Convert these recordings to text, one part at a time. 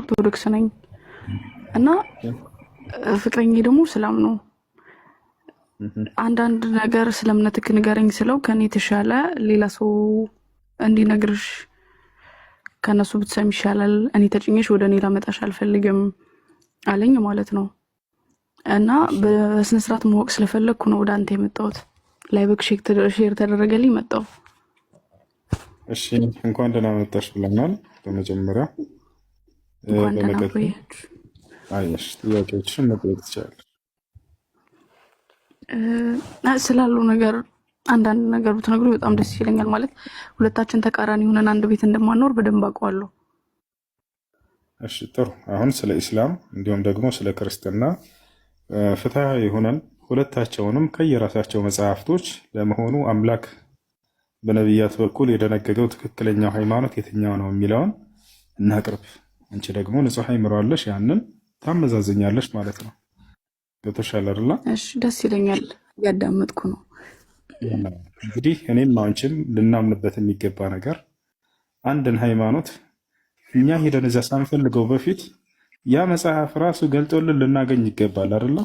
ኦርቶዶክስ ነኝ እና ፍቅረኛዬ ደግሞ እስላም ነው። አንዳንድ ነገር ስለምነትክ ንገረኝ ስለው ከኔ የተሻለ ሌላ ሰው እንዲነግርሽ ከነሱ ብትሰሚ ይሻላል፣ እኔ ተጭኘሽ ወደ እኔ ላመጣሽ አልፈልግም አለኝ ማለት ነው። እና በስነ ስርዓት ማወቅ ስለፈለኩ ነው ወደ አንተ የመጣሁት። ላይቭክ ሼር ተደረገልኝ መጣሁ። እሺ እንኳን ደህና መጣሽ ብለናል። በመጀመሪያ እንኳን ደህና ቆያችሁ። አይሽ ጥያቄዎችን መጠየቅ ትችላለሽ። ስላለው ነገር አንዳንድ ነገር ብትነግሩኝ በጣም ደስ ይለኛል። ማለት ሁለታችን ተቃራኒ ሆነን አንድ ቤት እንደማንኖር በደንብ አውቀዋለሁ። እሺ ጥሩ። አሁን ስለ ኢስላም እንዲሁም ደግሞ ስለ ክርስትና ፍትሃዊ ሆነን ሁለታቸውንም ከየራሳቸው መጽሐፍቶች ለመሆኑ አምላክ በነቢያት በኩል የደነገገው ትክክለኛው ሃይማኖት የትኛው ነው የሚለውን እናቅርብ። አንቺ ደግሞ ንጹህ አይምሮ አለሽ፣ ያንን ታመዛዝኛለሽ ማለት ነው። ገብቶሻል አይደል? እሺ ደስ ይለኛል፣ ያዳመጥኩ ነው። እንግዲህ እኔም አንቺም ልናምንበት የሚገባ ነገር አንድን ሃይማኖት እኛ ሄደን እዛ ሳንፈልገው በፊት ያ መጽሐፍ ራሱ ገልጦልን ልናገኝ ይገባል አይደል?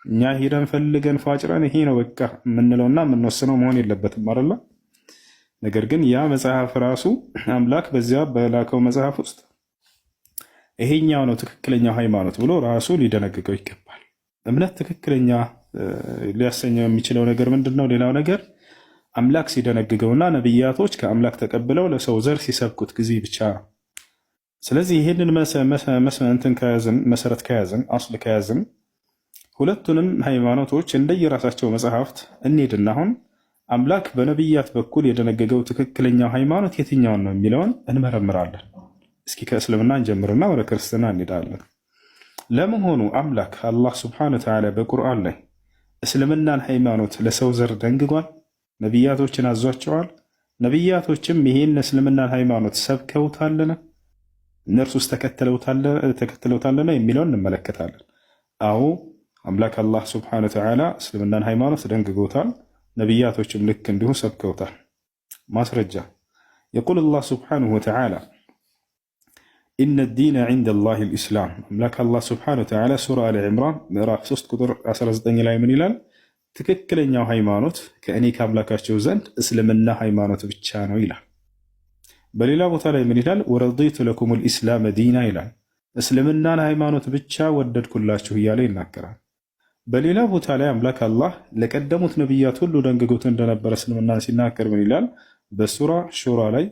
እኛ ሄደን ፈልገን ፋጭረን ይሄ ነው በቃ የምንለውና የምንወስነው መሆን የለበትም አይደል? ነገር ግን ያ መጽሐፍ ራሱ አምላክ በዚያ በላከው መጽሐፍ ውስጥ ይሄኛው ነው ትክክለኛው ሃይማኖት ብሎ ራሱ ሊደነግገው ይገባል። እምነት ትክክለኛ ሊያሰኘው የሚችለው ነገር ምንድነው? ሌላው ነገር አምላክ ሲደነግገውና ነብያቶች ከአምላክ ተቀብለው ለሰው ዘር ሲሰብኩት ጊዜ ብቻ ነው። ስለዚህ ይሄንን መሰረት ከያዝን አስል ከያዝን ሁለቱንም ሃይማኖቶች እንደየራሳቸው መጽሐፍት እንሄድና አሁን አምላክ በነብያት በኩል የደነገገው ትክክለኛው ሃይማኖት የትኛውን ነው የሚለውን እንመረምራለን። እስኪ ከእስልምና እንጀምርና ወደ ክርስትና እንሄዳለን። ለመሆኑ አምላክ አላህ ሱብሓነሁ ወተዓላ በቁርአን ላይ እስልምናን ሃይማኖት ለሰው ዘር ደንግጓል? ነብያቶችን አዟቸዋል? ነብያቶችም ይሄን እስልምናን ሃይማኖት ሰብከውታልን? እነርሱስ ተከትለውታልን የሚለውን እንመለከታለን። አዎ አምላክ አላህ ሱብሓነሁ ወተዓላ እስልምናን ሃይማኖት ደንግጎታል። ነብያቶችም ልክ እንዲሁ ሰብከውታል። ማስረጃ የቁል አላህ ሱብሓነሁ ወተዓላ ኢነ ዲነ ዒንደ ላሂ ልኢስላም። አምላክ አላህ ሱብሓነሁ ወተዓላ ሱራ አሊ ዕምራን ምዕራፍ 3 ቁጥር 19 ላይ ምን ይላል? ትክክለኛው ሃይማኖት ከእኔ ከአምላካቸው ዘንድ እስልምና ሃይማኖት ብቻ ነው ይላል። በሌላ ቦታ ላይ ምን ይላል? ወረዲቱ ለኩም ልኢስላም ዲና ይላል። እስልምናን ሃይማኖት ብቻ ወደድኩላችሁ እያለ ይናገራል። በሌላ ቦታ ላይ አምላክ አላህ ለቀደሙት ነቢያት ሁሉ ደንግጎት እንደነበረ እስልምናን ሲናገር ምን ይላል? በሱራ ሹራ ላይ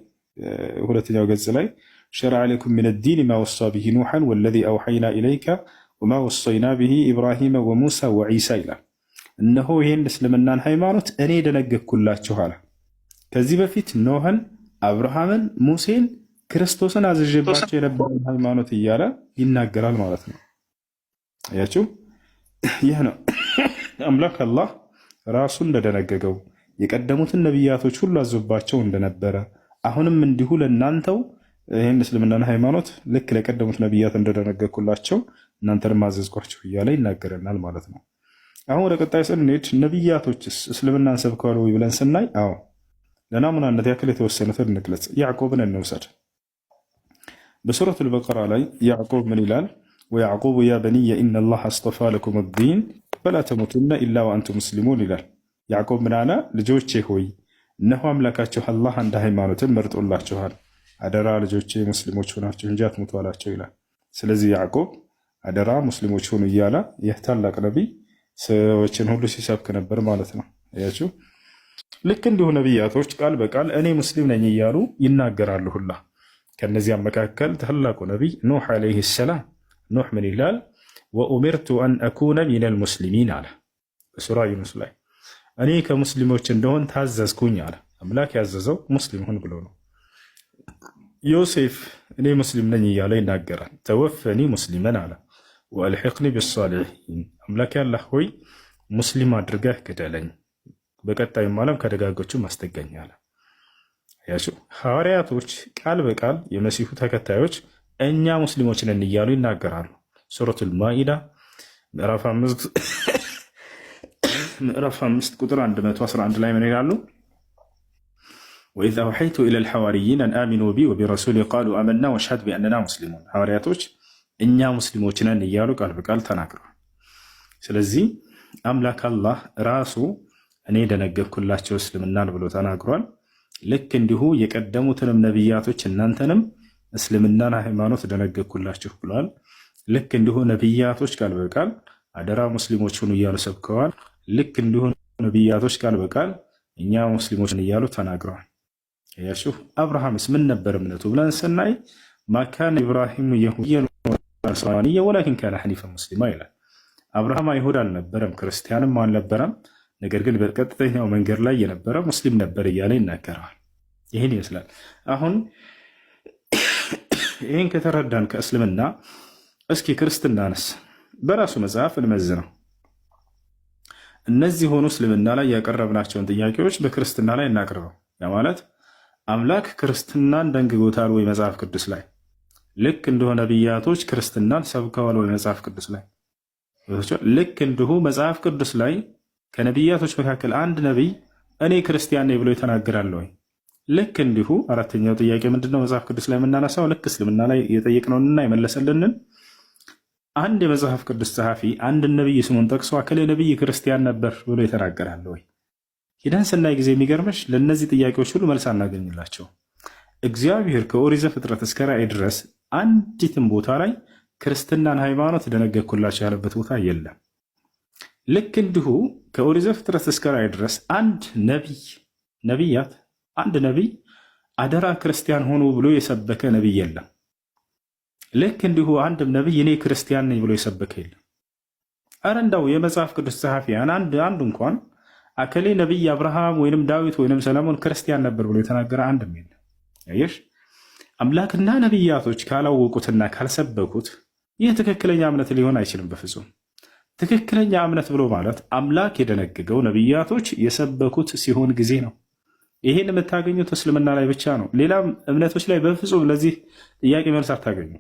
ሁለተኛው ገጽ ላይ ሸረዐ ለኩም ሚነ ዲን ማ ወሳ ብሂ ኑሐን ወለዚ አውሐይና ኢለይከ ወማ ወሰይና ብሂ ኢብራሂመ ወሙሳ ወዒሳ ይላል። እነሆ ይህን እስልምናን ሃይማኖት እኔ ደነገግኩላችሁ አለ። ከዚህ በፊት ኖህን፣ አብርሃምን፣ ሙሴን፣ ክርስቶስን አዝዤባቸው የነበረን ሃይማኖት እያለ ይናገራል ማለት ነው። አያችሁ፣ ይህ ነው አምላክ አላህ ራሱ እንደደነገገው የቀደሙትን ነቢያቶች ሁሉ አዞባቸው እንደነበረ አሁንም እንዲሁ ለእናንተው ይህን እስልምናን ሃይማኖት ልክ ለቀደሙት ነቢያት እንደደነገግኩላቸው እናንተንም አዘዝኳቸው እያለ ይናገረናል ማለት ነው። አሁን ወደ ቀጣይ ስንሄድ ነቢያቶችስ እስልምናን ሰብከዋል ወይ ብለን ስናይ፣ አዎ ለናሙናነት ያክል የተወሰኑትን እንግለጽ። ያዕቆብን እንውሰድ። በሱረቱል በቀራ ላይ ያዕቆብ ምን ይላል? ወያዕቆብ ያ በኒየ ኢነላህ አስጠፋ ለኩም ዲን ፈላ ተሙቱነ ኢላ ወአንቱም ሙስሊሙን ይላል። ያዕቆብ ምን አለ? ልጆቼ ሆይ እነሆ አምላካችሁ አላህ አንድ ሃይማኖትን መርጦላችኋል፣ አደራ ልጆቼ ሙስሊሞች ሆናችሁ እንጂ አትሙቱ አላቸው ይላል። ስለዚህ ያዕቆብ አደራ ሙስሊሞች ሆኑ እያለ ይህ ታላቅ ነቢይ ሰዎችን ሁሉ ሲሰብክ ነበር ማለት ነው። አያችሁ፣ ልክ እንዲሁ ነቢያቶች ቃል በቃል እኔ ሙስሊም ነኝ እያሉ ይናገራሉ ሁላ። ከነዚያም መካከል ታላቁ ነቢይ ኑህ ዓለይሂ ሰላም ኑህ ምን ይላል? ወኡሚርቱ አን አኩነ ሚነል ሙስሊሚን አለ በሱራ ዩኑስ ላይ። እኔ ከሙስሊሞች እንደሆን ታዘዝኩኝ አለ። አምላክ ያዘዘው ሙስሊም ሁን ብሎ ነው። ዮሴፍ እኔ ሙስሊም ነኝ እያለ ይናገራል። ተወፈኒ ሙስሊመን አለ ወአልሒቅኒ ቢሳሊሒን። አምላክ ያላህ ሆይ ሙስሊም አድርገህ ግደለኝ፣ በቀጣዩም ዓለም ከደጋጎቹ ማስተገኝ አለ። ያቸው ሐዋርያቶች ቃል በቃል የመሲሁ ተከታዮች እኛ ሙስሊሞች ነን እያሉ ይናገራሉ። ሱረቱል ማኢዳ ምዕራፍ 5 ቁጥር 111 ላይ ምን ይላሉ? ወኢዝ አውሐይቱ ኢለል ሐዋርይን አን አሚኑ ቢ ወቢረሱሊ ቃሉ አመና ወሽሀድ ቢአንና ሙስሊሙን። ሐዋርያቶች እኛ ሙስሊሞች ነን እያሉ ቃል በቃል ተናግረዋል። ስለዚህ አምላክ አላህ ራሱ እኔ ደነገግኩላቸው እስልምናን ብሎ ተናግሯል። ልክ እንዲሁ የቀደሙትንም ነቢያቶች እናንተንም እስልምናን ሃይማኖት ደነገግኩላችሁ ብለዋል። ልክ እንዲሁ ነቢያቶች ቃል በቃል አደራ ሙስሊሞች ሁኑ እያሉ ሰብከዋል። ልክ እንዲሁ ነቢያቶች ቃል በቃል እኛ ሙስሊሞችን እያሉ ተናግረዋል። ያሹ አብርሃምስ ምን ነበር እምነቱ ብለን ስናይ ማካነ ኢብራሂም የሁዲየን ወነስራንየ ወላኪን ካነ ሐኒፈን ሙስሊማ ይላል። አብርሃም አይሁድ አልነበረም፣ ክርስቲያንም አልነበረም። ነገር ግን በቀጥተኛው መንገድ ላይ የነበረ ሙስሊም ነበር እያለ ይናገረዋል። ይህን ይመስላል። አሁን ይህን ከተረዳን ከእስልምና እስኪ ክርስትናንስ በራሱ መጽሐፍ እንመዝነው። እነዚህ ሆኑ እስልምና ላይ ያቀረብናቸውን ጥያቄዎች በክርስትና ላይ እናቅርበው። ያ ማለት አምላክ ክርስትናን ደንግጎታል ወይ መጽሐፍ ቅዱስ ላይ? ልክ እንደሆነ ነቢያቶች ክርስትናን ሰብከዋል ወይ መጽሐፍ ቅዱስ ላይ? ልክ እንዲሁ መጽሐፍ ቅዱስ ላይ ከነቢያቶች መካከል አንድ ነቢይ እኔ ክርስቲያን ነኝ ብሎ የተናገራል ወይ? ልክ እንዲሁ አራተኛው ጥያቄ ምንድነው? መጽሐፍ ቅዱስ ላይ የምናነሳው ልክ እስልምና ላይ የጠየቅነውንና የመለሰልንን አንድ የመጽሐፍ ቅዱስ ጸሐፊ አንድ ነቢይ ስሙን ጠቅሶ አከሌ ነቢይ ክርስቲያን ነበር ብሎ የተናገራል ወይ? ሂደን ስናይ ጊዜ የሚገርመሽ ለእነዚህ ጥያቄዎች ሁሉ መልስ አናገኝላቸው። እግዚአብሔር ከኦሪት ዘፍጥረት እስከ ራእይ ድረስ አንዲትም ቦታ ላይ ክርስትናን ሃይማኖት ደነገግኩላቸው ያለበት ቦታ የለም። ልክ እንዲሁ ከኦሪት ዘፍጥረት እስከ ራእይ ድረስ አንድ ነቢይ አደራ ክርስቲያን ሆኑ ብሎ የሰበከ ነቢይ የለም። ልክ እንዲሁ አንድም ነቢይ እኔ ክርስቲያን ነኝ ብሎ የሰበከ የለም። አረ እንዳው የመጽሐፍ ቅዱስ ጸሐፊያን አንድ እንኳን አከሌ ነቢይ አብርሃም ወይንም ዳዊት ወይንም ሰለሞን ክርስቲያን ነበር ብሎ የተናገረ አንድም የለም። አየሽ፣ አምላክና ነቢያቶች ካላወቁትና ካልሰበኩት ይህ ትክክለኛ እምነት ሊሆን አይችልም በፍጹም። ትክክለኛ እምነት ብሎ ማለት አምላክ የደነገገው ነቢያቶች የሰበኩት ሲሆን ጊዜ ነው። ይሄን የምታገኙት እስልምና ላይ ብቻ ነው። ሌላም እምነቶች ላይ በፍጹም ለዚህ ጥያቄ መልስ አታገኙ።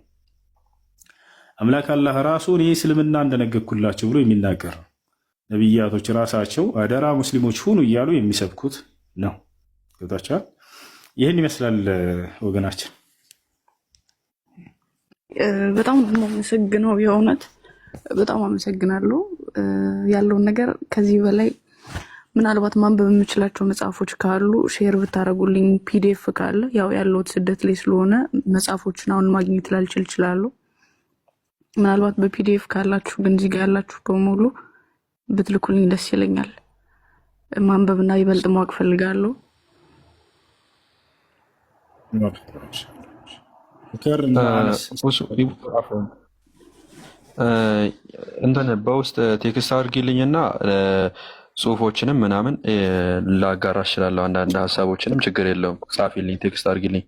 አምላክ አላህ ራሱ እኔ እስልምና እንደነገግኩላችሁ ብሎ የሚናገር ነው። ነቢያቶች ራሳቸው አደራ ሙስሊሞች ሁኑ እያሉ የሚሰብኩት ነው። ገብታችኋል? ይህን ይመስላል ወገናችን። በጣም አመሰግነው። የእውነት በጣም አመሰግናለሁ። ያለውን ነገር ከዚህ በላይ ምናልባት ማንበብ የምችላቸው መጽሐፎች ካሉ ሼር ብታደርጉልኝ፣ ፒዲኤፍ ካለ ያው ያለሁት ስደት ላይ ስለሆነ መጽሐፎችን አሁን ማግኘት ላልችል እችላለሁ። ምናልባት በፒዲኤፍ ካላችሁ ግን እዚህ ጋር ያላችሁ በሙሉ ብትልኩልኝ ደስ ይለኛል። ማንበብና ይበልጥ ማወቅ ፈልጋለሁ። እንትን በውስጥ ቴክስት አድርጊልኝና ጽሁፎችንም ምናምን ላጋራ እችላለሁ። አንዳንድ ሀሳቦችንም ችግር የለውም ጻፊልኝ፣ ቴክስት አድርጊልኝ።